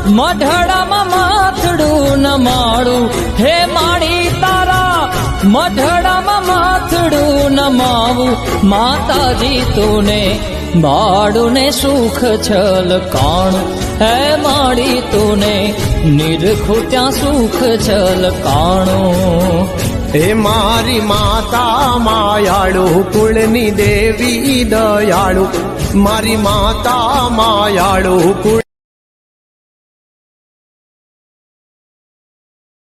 મઢડામાં માથડું ન માળું હે માડી તારા મઢડામાં માથડું ન માવું માતાજી તુને બાળું ને સુખ છલ કાણું હે માડી તુને નિરખું ત્યાં સુખ છલ કાણું હે મારી માતા માયાળુ કુળની દેવી દયાળુ મારી માતા માયાળુ કુળ